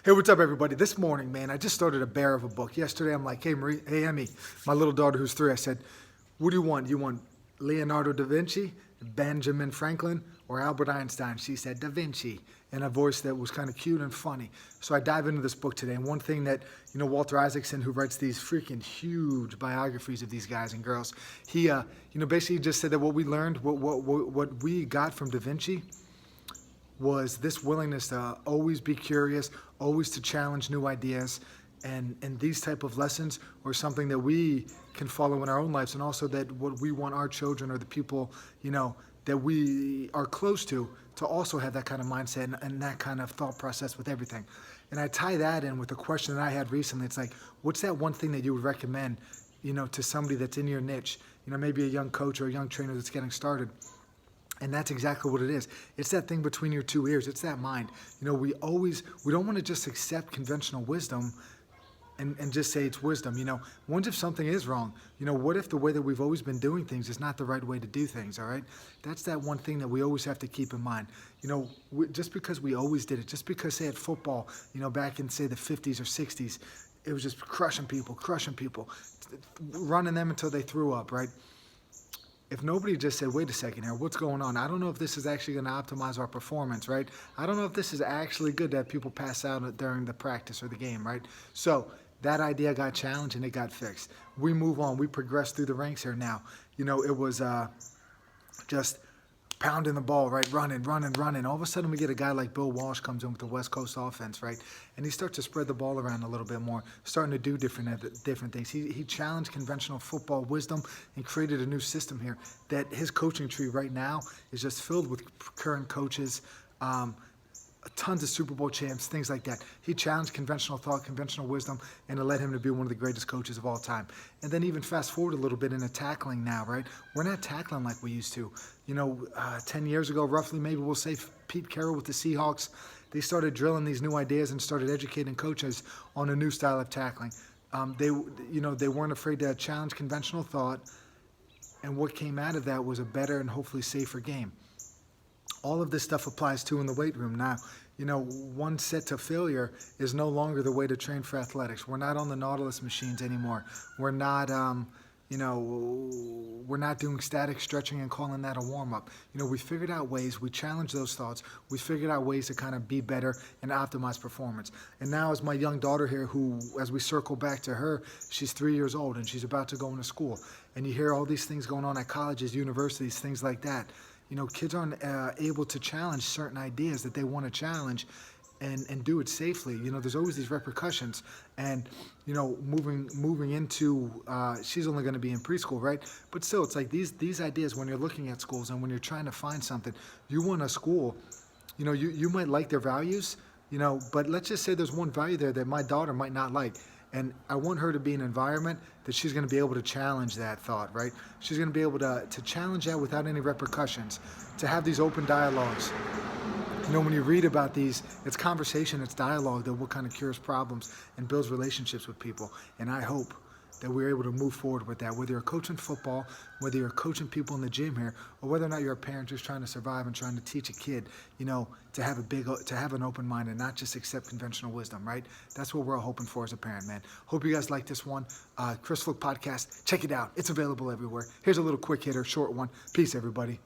Hey, what's up, everybody? This morning, man, I just started a bear of a book. Yesterday, I'm like, hey, Emmy, my little daughter who's 3, I said, what do you want? You want Leonardo da Vinci, Benjamin Franklin, or Albert Einstein? She said, Da Vinci, in a voice that was kind of cute and funny. So I dive into this book today, and one thing that, Walter Isaacson, who writes these freaking huge biographies of these guys and girls, he, basically just said that what we learned, what we got from Da Vinci was this willingness to always be curious, always to challenge new ideas, and these type of lessons are something that we can follow in our own lives, and also that what we want our children or the people, that we are close to also have that kind of mindset and that kind of thought process with everything. And I tie that in with a question that I had recently. It's like, what's that one thing that you would recommend, to somebody that's in your niche, maybe a young coach or a young trainer that's getting started? And that's exactly what it is. It's that thing between your two ears. It's that mind. We don't want to just accept conventional wisdom and just say it's wisdom. What if something is wrong? What if the way that we've always been doing things is not the right way to do things, all right? That's that one thing that we always have to keep in mind. Just because we always did it, just because, say, at football, back in, say, the 50s or 60s, it was just crushing people, running them until they threw up, right? If nobody just said, wait a second here, what's going on? I don't know if this is actually going to optimize our performance, right? I don't know if this is actually good to have people pass out during the practice or the game, right? So that idea got challenged and it got fixed. We move on. We progress through the ranks here now. It was just pounding the ball, right? Running. All of a sudden, we get a guy like Bill Walsh comes in with the West Coast offense, right? And he starts to spread the ball around a little bit more, starting to do different things. He challenged conventional football wisdom and created a new system here that his coaching tree right now is just filled with current coaches, tons of Super Bowl champs, things like that. He challenged conventional thought, conventional wisdom, and it led him to be one of the greatest coaches of all time. And then even fast forward a little bit into tackling now, right? We're not tackling like we used to. 10 years ago, roughly, maybe we'll say Pete Carroll with the Seahawks, they started drilling these new ideas and started educating coaches on a new style of tackling. They weren't afraid to challenge conventional thought, and what came out of that was a better and hopefully safer game. All of this stuff applies too in the weight room now. One set to failure is no longer the way to train for athletics. We're not on the Nautilus machines anymore. We're not, we're not doing static stretching and calling that a warm-up. We figured out ways, we challenged those thoughts, we figured out ways to kind of be better and optimize performance. And now as my young daughter here, who, as we circle back to her, she's 3 years old and she's about to go into school. And you hear all these things going on at colleges, universities, things like that. Kids aren't able to challenge certain ideas that they want to challenge and do it safely. There's always these repercussions. And, moving into, she's only going to be in preschool, right? But still, it's like these ideas, when you're looking at schools and when you're trying to find something, you want a school, you might like their values, but let's just say there's one value there that my daughter might not like. And I want her to be in an environment that she's going to be able to challenge that thought, right? She's going to be able to challenge that without any repercussions, to have these open dialogues. When you read about these, it's conversation, it's dialogue that what kind of cures problems and builds relationships with people. And I hope that we're able to move forward with that, whether you're coaching football, whether you're coaching people in the gym here, or whether or not you're a parent who's trying to survive and trying to teach a kid, to have an open mind and not just accept conventional wisdom, right? That's what we're all hoping for as a parent, man. Hope you guys like this one. Chris Flick Podcast, check it out. It's available everywhere. Here's a little quick hitter, short one. Peace, everybody.